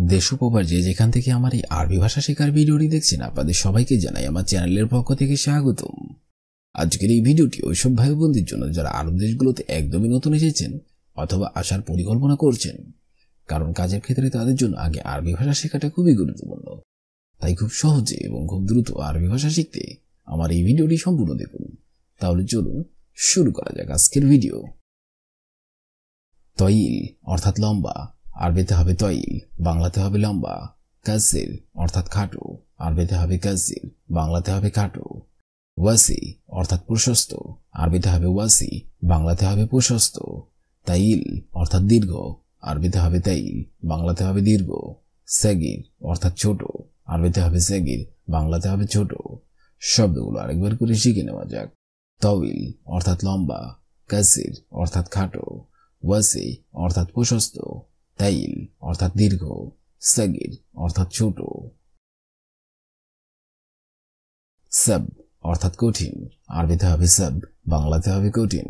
দেশ ও প্রবাস যে যেখান থেকে আমার এই আরবি ভাষা শেখার ভিডিওটি দেখছেন আপনাদের সবাইকে জানাই আমার চ্যানেলের পক্ষ থেকে স্বাগতম। আজকের এই ভিডিওটি ওইসব ভাই বোনদের জন্য যারা আরব দেশগুলোতে একদমই নতুন এসেছেন অথবা আসার পরিকল্পনা করছেন, কারণ কাজের ক্ষেত্রে তাদের জন্য আগে আরবি ভাষা শেখাটা খুবই গুরুত্বপূর্ণ। তাই খুব সহজে এবং খুব দ্রুত আরবি ভাষা শিখতে আমার এই ভিডিওটি সম্পূর্ণ দেখুন। তাহলে চলুন শুরু করা যাক আজকের ভিডিও। তয়িল অর্থাৎ লম্বা, আরবিতে হবে তয়িল, বাংলাতে হবে লম্বা। কাসির অর্থাৎ খাটো, আরবিতে হবে কাসির, বাংলাতে হবে খাটো। ওয়াসি অর্থাৎ প্রশস্ত, আরবিতে হবে ওয়াসি, বাংলাতে হবে প্রশস্ত। তাইল অর্থাৎ দীর্ঘ, আরবিতে হবে তাইল, বাংলাতে হবে দীর্ঘ। সাগির অর্থাৎ ছোট, আরবিতে হবে সাগির, বাংলাতে হবে ছোট। শব্দগুলো আরেকবার করে শিখে নেওয়া যাক। তওইল অর্থাৎ লম্বা, কাসির অর্থাৎ খাটো, ওয়াসি অর্থাৎ প্রশস্ত, তাইল অর্থাৎ দীর্ঘ, সাগির অর্থাৎ ছোট। সাব অর্থাৎ কঠিন, আরবিতে হবে সাব, বাংলাতে হবে কঠিন।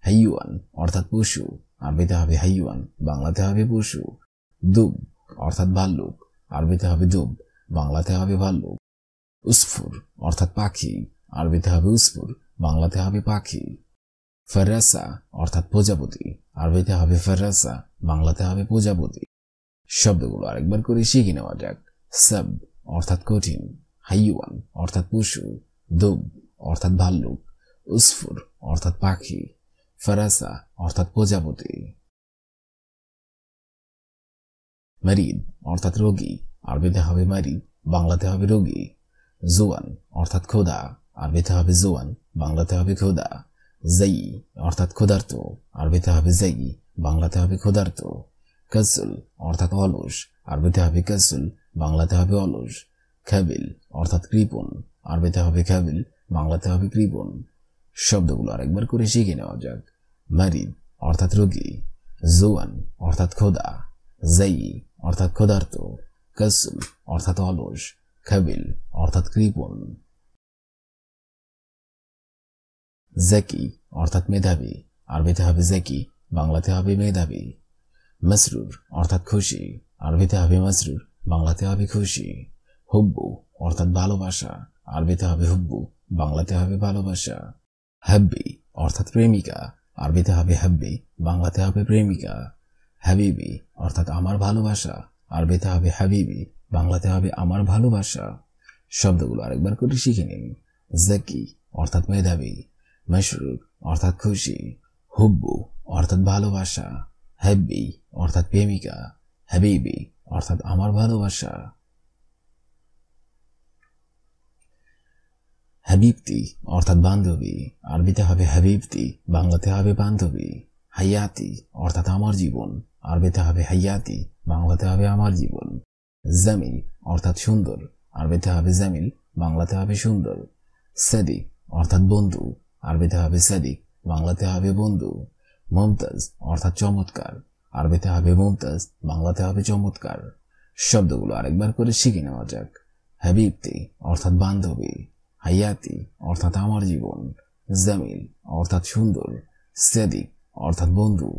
হাইওয়ান অর্থাৎ পশু, আরবিতে হবে হাইওয়ান, বাংলাতে হবে পশু। দুব অর্থাৎ ভাল্লুক, আরবিতে হবে দুব, বাংলাতে হবে ভাল্লুক। উসফুর অর্থাৎ পাখি, আরবিতে হবে উসফুর, বাংলাতে হবে পাখি। ফারাসা অর্থাৎ প্রজাপতি, আরবিতে হবে ফারাসা, বাংলাতে হবে প্রজাপতি। শব্দগুলো আরেকবার করে শিখে নেওয়া যাক। সাব অর্থাৎ কঠিন, হাইওয়ান অর্থাৎ পশু, দুব অর্থাৎ ভাল্লুক, উসফুর অর্থাৎ পাখি, ফারাসা অর্থাৎ প্রজাপতি। মারিদ অর্থাৎ রোগী, আরবিতে হবে মারিদ, বাংলাতে হবে রোগী। জোয়ান অর্থাৎ ক্ষুধা, আরবিতে হবে জোয়ান, বাংলাতে হবে ক্ষুধা। জাই অর্থাৎ ক্ষুধার্ত, আরবিতে হবে জাই, বাংলাতে হবে ক্ষুধার্ত। কাসুল অর্থাৎ অলস, আরবিতে হবে কাসুল, বাংলাতে হবে অলস। খাবিল অর্থাৎ কৃপণ, আরবিতে হবে খাবিল, বাংলাতে হবে কৃপণ। শব্দগুলো আরেকবার করে শিখে নেওয়া যাক। মারিদ অর্থাৎ রোগী, জোয়ান অর্থাৎ ক্ষুধা, জাই অর্থাৎ ক্ষুধার্ত, কাসুল অর্থাৎ অলস, খাবিল অর্থাৎ কৃপণ। জাকি অর্থাৎ মেধাবী, আরবিতে হবে জাকি, বাংলাতে হবে মেধাবী। মাসরুর অর্থাৎ খুশি, আরবিতে হবে মাসরুর, বাংলাতে হবে খুশি। হুব্বু অর্থাৎ ভালোবাসা, আরবিতে হবে হুব্বু, বাংলাতে হবে ভালোবাসা। হাব্বি অর্থাৎ প্রেমিকা, আরবিতে হবে হাব্বি, বাংলাতে হবে প্রেমিকা। হাবিবি অর্থাৎ আমার ভালোবাসা, আরবিতে হবে হাবিবি, বাংলাতে হবে আমার ভালোবাসা। শব্দগুলো আরেকবার করে শিখে নিন। জাকি অর্থাৎ মেধাবী, মাসরুর অর্থাৎ খুশি, হুব্বু অর্থাৎ ভালোবাসা, হাব্বি অর্থাৎ প্রেমিকা, হাবিবি অর্থাৎ আমার ভালোবাসা। হাবিবতি অর্থাৎ বান্ধবী, আরবিতে হবে হাবিবতি, বাংলাতে হবে বান্ধবী। হায়াতি অর্থাৎ আমার জীবন, আরবিতে হবে হায়াতি, বাংলাতে হবে আমার জীবন। জামিল অর্থাৎ সুন্দর, আরবিতে হবে জামিল, বাংলাতে হবে সুন্দর। সাদিক অর্থাৎ বন্ধু, আরবিতে হবে সাদিক, বাংলাতে হবে বন্ধু। মুমতাজ অর্থাৎ চমৎকার, আরবিতে হবে মুমতাজ, বাংলাতে হবে চমৎকার। শব্দগুলো আরেকবার করে শিখে নেওয়া যাক। হাবিবতি অর্থাৎ বান্ধবী, হায়াতি অর্থাৎ আমার জীবন, জামিল অর্থাৎ সুন্দর, সাদিক অর্থাৎ বন্ধু,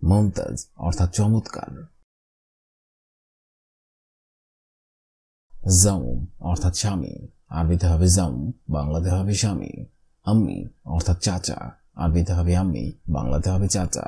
মুমতাজ অর্থাৎ চমৎকার। জাউম অর্থাৎ স্বামী, আরবিতে হবে জাউম, বাংলাতে হবে স্বামী। আম্মি অর্থাৎ চাচা, আরবিতে হবে আম্মি, বাংলাতে হবে চাচা।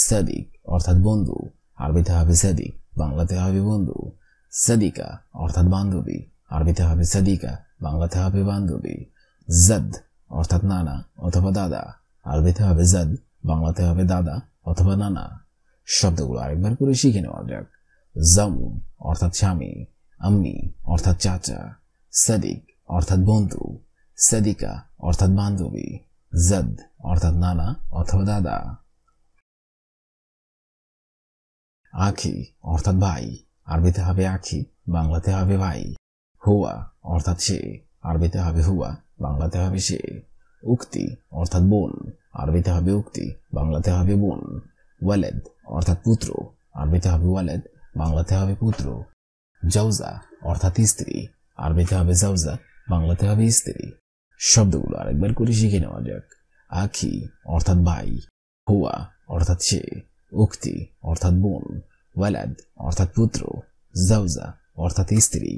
সাদিক অর্থাৎ বন্ধু, আরবিতে হবে সাদিক, বাংলাতে হবে বন্ধু। সাদিকা অর্থাৎ বান্ধবী, আরবিতে হবে সাদিকা, বাংলাতে হবে বান্ধবী। জাদ অর্থাৎ নানা অথবা দাদা, আরবিতে হবে জাদ, বাংলাতে হবে দাদা অথবা নানা। শব্দগুলো আরেকবার করে শিখে নেওয়া যাক। জাউম অর্থাৎ স্বামী, আম্মি অর্থাৎ চাচা, সাদিক অর্থাৎ বন্ধু, সাদিকা অর্থাৎ বান্ধবী, জাদ অর্থাৎ নানা অথবা দাদা। আখি অর্থাৎ ভাই, আরবিতে হবে আখি, বাংলাতে হবে ভাই। হুয়া অর্থাৎ সে, আরবিতে হবে হুয়া, বাংলাতে হবে সে। উক্তি অর্থাৎ বোন, আরবিতে হবে উক্তি, বাংলাতে হবে বোন। ওয়ালেদ অর্থাৎ পুত্র, আরবিতে হবে ওয়ালেদ, বাংলাতে হবে পুত্র। জাউজা অর্থাৎ স্ত্রী, আরবিতে হবে জাউজা, বাংলাতে হবে স্ত্রী। শব্দগুলো আরেকবার করে শিখে নেওয়া যাক। আখি অর্থাৎ ভাই, হুয়া অর্থাৎ সে, উক্তি অর্থাৎ বোন, ওয়ালাদ অর্থাৎ পুত্র, জাউজা অর্থাৎ স্ত্রী।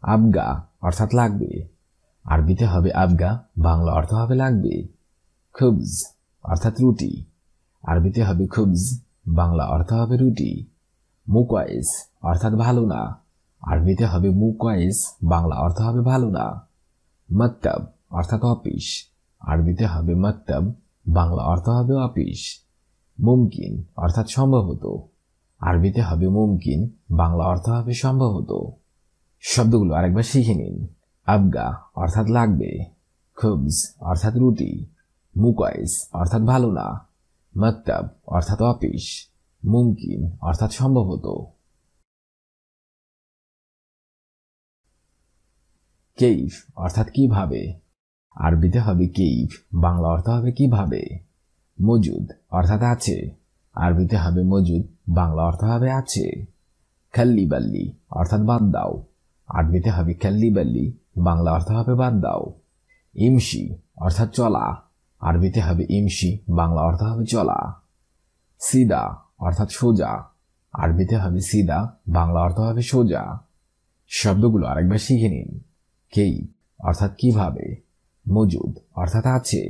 আবগা অর্থাৎ লাগবে, আরবিতে হবে আবগা, বাংলা অর্থ হবে লাগবে। খুবজ অর্থাৎ রুটি, আরবিতে হবে খুবজ, বাংলা অর্থ হবে রুটি। মুকওয়াইস অর্থাৎ ভালো না, আরবিতে হবে মুকওয়াইস, বাংলা অর্থ হবে ভালো না। মক্তব অর্থাৎ অফিস, আরবিতে হবে মক্তব, বাংলা অর্থ হবে অফিস। মুমকিন অর্থাৎ সম্ভবত, আরবিতে হবে মুমকিন, বাংলা অর্থ হবে সম্ভবত। শব্দগুলো আরেকবার শিখে নিন। আবগা অর্থাৎ লাগবে, খুবজ অর্থাৎ রুটি, মুকওয়াইস অর্থাৎ ভালো না, মক্তব অর্থাৎ অফিস, মুমকিন অর্থাৎ সম্ভবত। কেইফ অর্থাৎ কিভাবে, আরবিতে হবে কেইফ, বাংলা অর্থ হবে কিভাবে। মজুদ অর্থাৎ আছে, আরবিতে হবে মজুদ, বাংলা অর্থ হবে আছে। খাল্লি বাল্লি অর্থাৎ বাদ দাও, আরবিতে হবে খাল্লি বাল্লি, বাংলা অর্থ হবে বাদ দাও। ইমশি অর্থাৎ চলা, আরবিতে হবে ইমশি, বাংলা অর্থ হবে চলা। সিদা অর্থাৎ সোজা, আরবিতে হবে সিদা, বাংলা অর্থ হবে সোজা। শব্দগুলো আরেকবার শিখে নিন। কেইফ অর্থাৎ কিভাবে, মজুদ অর্থাৎ আছে,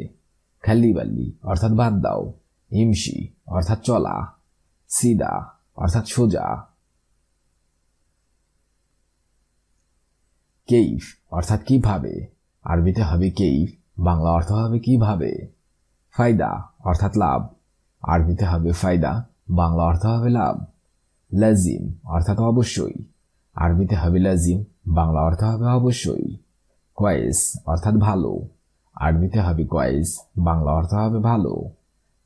খাল্লি বাল্লি অর্থাৎ বাদ দাও, ইমশি অর্থাৎ চলা, সিদা অর্থাৎ সোজা। কেইফ অর্থাৎ কিভাবে, আরবিতে হবে কেইফ, বাংলা অর্থ হবে কিভাবে। ফায়দা অর্থাৎ লাভ, আরবিতে হবে ফায়দা, বাংলা অর্থ হবে লাভ। লাজিম অর্থাৎ অবশ্যই, আরবিতে হবে লাজিম, বাংলা অর্থ হবে অবশ্যই। কয়েস অর্থাৎ ভালো, আরবিতে হবে কয়েস, বাংলা অর্থ হবে ভালো।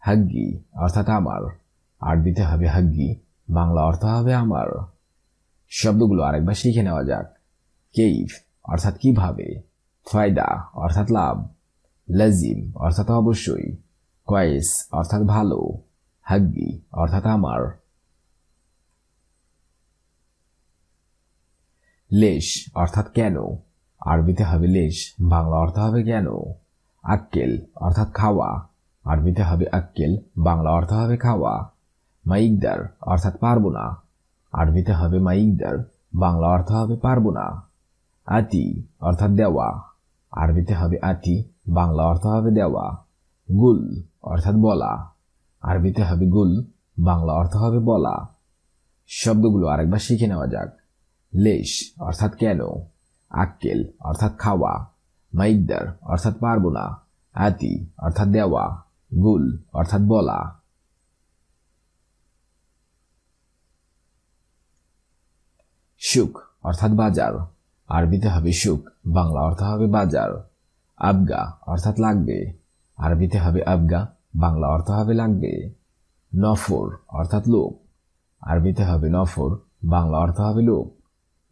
হাগ্গি অর্থাৎ আমার, আরবিতে হবে হাগ্গি, বাংলা অর্থ হবে আমার। শব্দগুলো আরেকবার শিখে নেওয়া যাক। কেইফ অর্থাৎ কিভাবে, ফায়দা অর্থাৎ লাভ, লাজিম অর্থাৎ অবশ্যই, কয়েস অর্থাৎ ভালো, হাগ্গি অর্থাৎ আমার। লেশ অর্থাৎ কেন, আরবিতে হবে লেশ, বাংলা অর্থ হবে কেন। আক্কেল অর্থাৎ খাওয়া, আরবিতে হবে আক্কেল, বাংলা অর্থ হবে খাওয়া। মাইকদার অর্থাৎ পারবো না, আরবিতে হবে মাইকদার, বাংলা অর্থ হবে পারবো না। আতি অর্থাৎ দেওয়া, আরবিতে হবে আতি, বাংলা অর্থ হবে দেওয়া। গুল অর্থাৎ বলা, আরবিতে হবে গুল, বাংলা অর্থ হবে বলা। শব্দগুলো আরেকবার শিখে নেওয়া যাক। লেশ অর্থাৎ কেন, আক্কেল অর্থাৎ খাওয়া, মাইকদার অর্থাৎ পারবো না, আতি অর্থাৎ দেওয়া, গুল অর্থাৎ বলা। সুক অর্থাৎ বাজার, আরবিতে হবে সুক, বাংলা অর্থ হবে বাজার। আবগা অর্থাৎ লাগবে, আরবিতে হবে আবগা, বাংলা অর্থ হবে লাগবে। নফর অর্থাৎ লোক, আরবিতে হবে নফর, বাংলা অর্থ হবে লোক।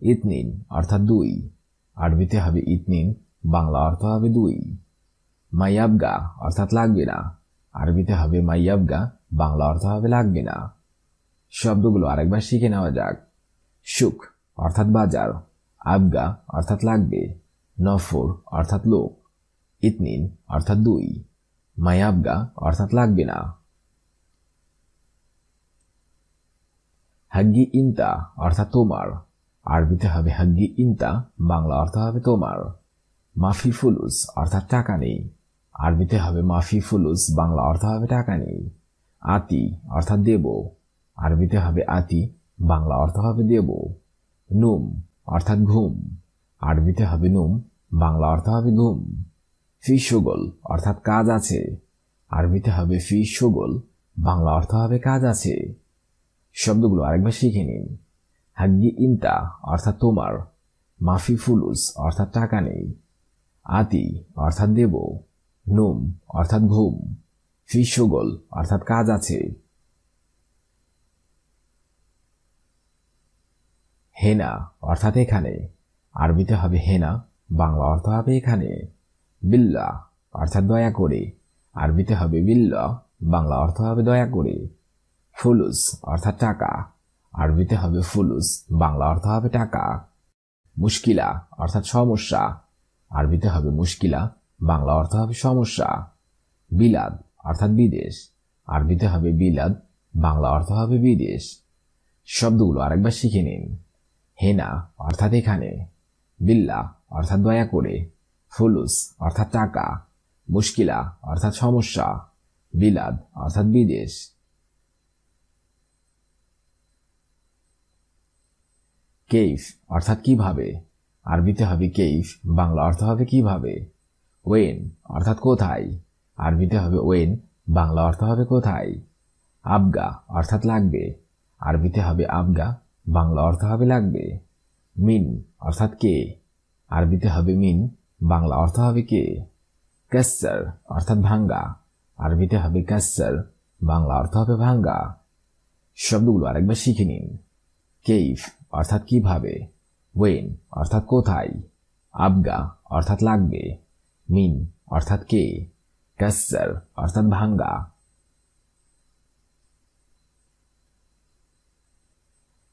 ইতনিন অর্থাৎ দুই, আরবিতে হবে ইতনিন, বাংলা অর্থ হবে দুই। মাইয়াবগা অর্থাৎ লাগবে না, আরবিতে হবে মাইয়াবগা, বাংলা অর্থ হবে লাগবে না। শব্দগুলো আরেকবার শিখে নেওয়া যাক। সুক অর্থাৎ বাজার, আবগা অর্থাৎ লাগবে, নফর অর্থাৎ লোক, ইতনিন অর্থাৎ দুই, মাইয়াবগা অর্থাৎ লাগবে না। হাগ্গি ইনতা অর্থাৎ তোমার, আরবিতে হবে হাগ্গি ইনতা, বাংলা অর্থ হবে তোমার। মাফি ফুলুস অর্থাৎ টাকা নেই, আরবিতে হবে মাফি ফুলুস, বাংলা অর্থ হবে টাকা নেই। আতি অর্থাৎ দেব, আরবিতে হবে আতি, বাংলা অর্থ হবে দেব। নুম অর্থাৎ ঘুম, আরবিতে হবে নুম, বাংলা অর্থ হবে ঘুম। ফি শুগল অর্থাৎ কাজ আছে, আরবিতে হবে ফি শুগল, বাংলা অর্থ হবে কাজ আছে। শব্দগুলো আরেকবার শিখে নিন। হাগ্গি ইনতা অর্থাৎ তোমার, মাফি ফুলুস অর্থাৎ টাকা নেই, আতি অর্থাৎ দেব, নুম অর্থাৎ ঘুম, ফি শুগল অর্থাৎ কাজ আছে। হেনা অর্থাৎ এখানে, আরবিতে হবে হেনা, বাংলা অর্থ হবে এখানে। বিল্লাহ অর্থাৎ দয়া করে, আরবিতে হবে বিল্লাহ, বাংলা অর্থ হবে দয়া করে। ফুলুস অর্থাৎ টাকা, আরবিতে হবে ফুলুস, বাংলা অর্থ হবে টাকা। মুশকিলা অর্থাৎ সমস্যা, আরবিতে হবে মুশকিলা, বাংলা অর্থ হবে সমস্যা। বিলাদ অর্থাৎ বিদেশ, আরবিতে হবে বিলাদ, বাংলা অর্থ হবে বিদেশ। শব্দগুলো আরেকবার শিখে নিন। হেনা অর্থাৎ এখানে, বিল্লাহ অর্থাৎ দয়া করে, ফুলুস অর্থাৎ টাকা, মুশকিলা অর্থাৎ সমস্যা, বিলাদ অর্থাৎ বিদেশ। কেইফ অর্থাৎ কিভাবে, আরবিতে হবে কেইফ, বাংলা অর্থ হবে কিভাবে। ওয়েন অর্থাৎ কোথায়, আরবিতে হবে ওয়েন, বাংলা অর্থ হবে কোথায়। আবগা অর্থাৎ লাগবে, আরবিতে হবে আবগা, বাংলা অর্থ হবে লাগবে। মিন অর্থাৎ কে, আরবিতে হবে মিন, বাংলা অর্থ হবে কে। কাসসার অর্থাৎ ভাঙ্গা, আরবিতে হবে কাসসার, বাংলা অর্থ হবে ভাঙ্গা। শব্দগুলো আরেকবার শিখে নিন। কেইফ অর্থাৎ কিভাবে, ওয়েন অর্থাৎ কোথায়, আবগা অর্থাৎ লাগবে, মিন অর্থাৎ কে, কাসসার অর্থাৎ ভাঙ্গা।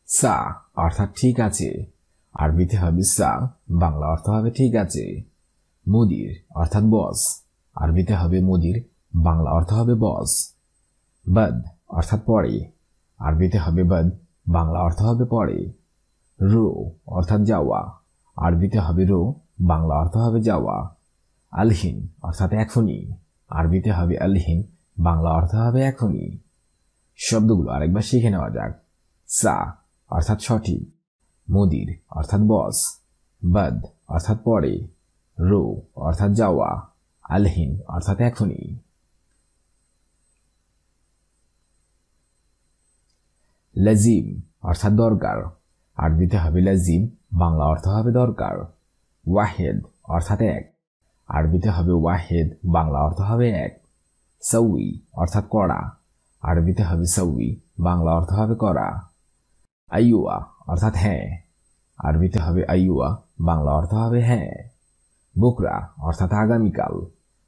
সা অর্থাৎ ঠিক আছে, আরবিতে হবে সা, বাংলা অর্থ হবে ঠিক আছে। মুদির অর্থাৎ বস, আরবিতে হবে মুদির, বাংলা অর্থ হবে বস। বদ অর্থাৎ পরে, আরবিতে হবে বদ, বাংলা অর্থ হবে পরে। রো অর্থাৎ যাওয়া, আরবিতে হবে রো, বাংলা অর্থ হবে যাওয়া। আলহিন অর্থাৎ এখনই, আরবিতে হবে আলহিন, বাংলা অর্থ হবে এখনই। শব্দগুলো আরেকবার শিখে নেওয়া যাক। সা অর্থাৎ সঠিক, মুদির অর্থাৎ বস, বদ অর্থাৎ পরে, রো অর্থাৎ যাওয়া, আলহিন অর্থাৎ এখনই। লাজিম অর্থাৎ দরকার, আরবিতে হবে লাজিম, বাংলা অর্থ হবে দরকার। ওয়াহেদ অর্থাৎ এক, আরবিতে হবে ওয়াহেদ, বাংলা অর্থ হবে এক। সউই অর্থাৎ করা, আরবিতে হবে সউই, বাংলা অর্থ হবে করা। আইয়ুয়া অর্থাৎ হ্যাঁ, আরবিতে হবে আইয়ুয়া, বাংলা অর্থ হবে হ্যাঁ। বুকরা অর্থাৎ আগামীকাল,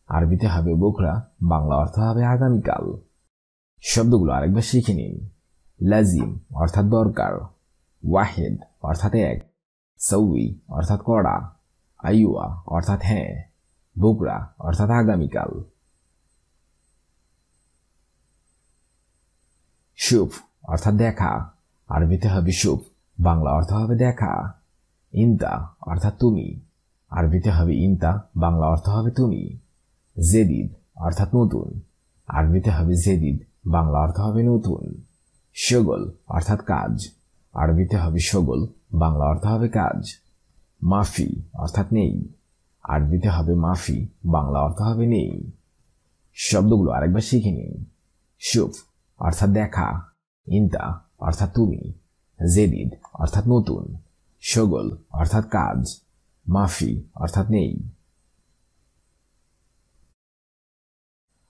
আরবিতে হবে বুকরা, বাংলা অর্থ হবে আগামীকাল। শব্দগুলো আরেকবার শিখে নিন। লাজিম অর্থাৎ দরকার, ওয়াহেদ অর্থাৎ এক, সউই অর্থাৎ করা, আইয়ুয়া অর্থাৎ হ্যাঁ, বুকরা অর্থাৎ আগামীকাল। শুভ অর্থাৎ দেখা, আরবিতে হবে শুভ, বাংলা অর্থ হবে দেখা। ইনতা অর্থাৎ তুমি, আরবিতে হবে ইনতা, বাংলা অর্থ হবে তুমি। জেদিদ অর্থাৎ নতুন, আরবিতে হবে জেদিদ, বাংলা অর্থ হবে নতুন। শগল অর্থাৎ কাজ, আরবিতে হবে শগল, বাংলা অর্থ হবে কাজ। মাফি অর্থাৎ নেই, আরবিতে হবে মাফি, বাংলা অর্থ হবে নেই। শব্দগুলো আরেকবার শিখে নিন। শুভ অর্থাৎ দেখা, ইনতা অর্থাৎ তুমি, জেদিদ অর্থাৎ নতুন, শগল অর্থাৎ কাজ, মাফি অর্থাৎ নেই।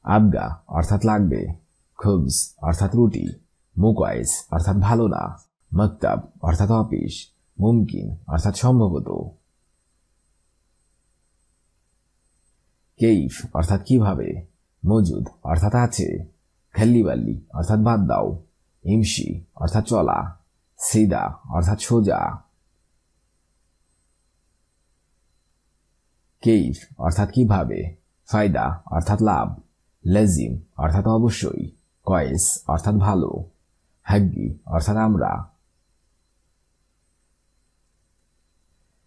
আবগা অর্থাৎ লাগবে, খুবজ অর্থাৎ রুটি, মুকাইস অর্থাৎ ভালো না, মকতাব অর্থাৎ অফিস, মুমকিন অর্থাৎ সম্ভবত। কেইফ অর্থাৎ কিভাবে, মজুদ অর্থাৎ আছে, খাল্লিবাল্লি অর্থাৎ বাদ দাও, ইমশি অর্থাৎ চলা, সিদা অর্থাৎ সোজা। কেইফ অর্থাৎ কিভাবে, ফায়দা অর্থাৎ লাভ, লাজিম অর্থাৎ অবশ্যই, কয়েস অর্থাৎ ভালো, হাগ্গি অর্থাৎ আমরা।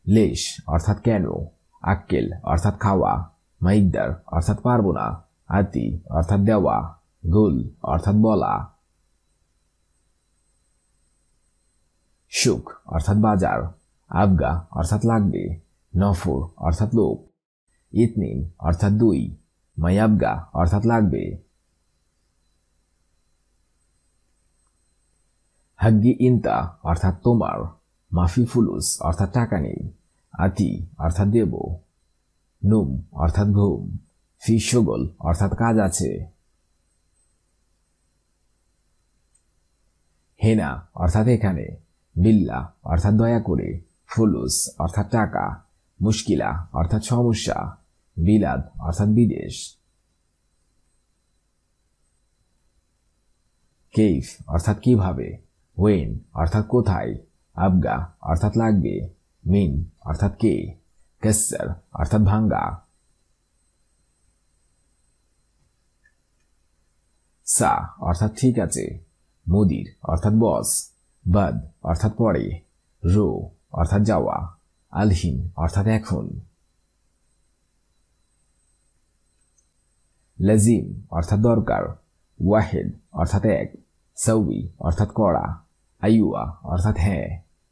লেশ অর্থাৎ কেন, আক্কেল অর্থাৎ খাওয়া, মাইকদার অর্থাৎ পারবো না, আতি অর্থাৎ দেওয়া, গুল অর্থাৎ বলা। সুখ অর্থাৎ বাজার, আবগা অর্থাৎ লাগবে, নফর অর্থাৎ লোক, ইতনিন অর্থাৎ দুই, মায়াবগা অর্থাৎ লাগবে। হাগ্গি ইনতা অর্থাৎ তোমার, মাফি ফুলুস অর্থাৎ টাকা নেই, আতি অর্থাৎ দেব, নুম অর্থাৎ ঘুম, ফি শগল অর্থাৎ কাজ আছে। হেনা অর্থাৎ এখানে, বিল্লা অর্থাৎ দয়া করে, ফুলুস অর্থাৎ টাকা, মুশকিলা অর্থাৎ সমস্যা, বিলাদ অর্থাৎ বিদেশ। কেইফ অর্থাৎ কিভাবে, ওয়েন অর্থাৎ কোথায়, আবগা অর্থাৎ লাগবে, মিন অর্থাৎ কে, কাসসার অর্থাৎ ভাঙ্গা। সা অর্থাৎ ঠিক আছে, মুদির অর্থাৎ বস, বাদ অর্থাৎ পরে, রো অর্থাৎ যাওয়া, আলহিন অর্থাৎ এখন, লাজিম অর্থাৎ দরকার, ওয়াহেদ অর্থাৎ এক, সৌই অর্থাৎ করা, আইয়ুয়া অর্থাৎ হ্যাঁ,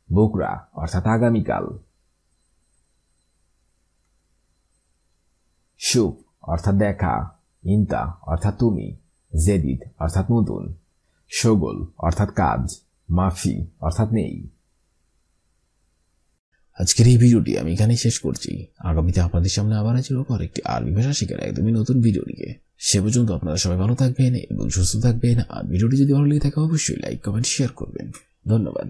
বোকরা অর্থাৎ আগামীকাল, শুভ অর্থাৎ দেখা, ইন্তা অর্থাৎ তুমি, জেদিদ অর্থাৎ নতুন, শোগল অর্থাৎ কাজ, মাফি অর্থাৎ নেই। আজকের এই ভিডিওটি আমি এখানেই শেষ করছি। আগামীতে আপনাদের সামনে আবার হাজির হবো আরেকটি আরবি ভাষা শেখার একদমই নতুন ভিডিও নিয়ে। সে পর্যন্ত আপনারা সবাই ভালো থাকবেন এবং সুস্থ থাকবেন। আর ভিডিওটি যদি ভালো লেগে থাকে অবশ্যই লাইক, কমেন্ট, শেয়ার করবেন। ধন্যবাদ।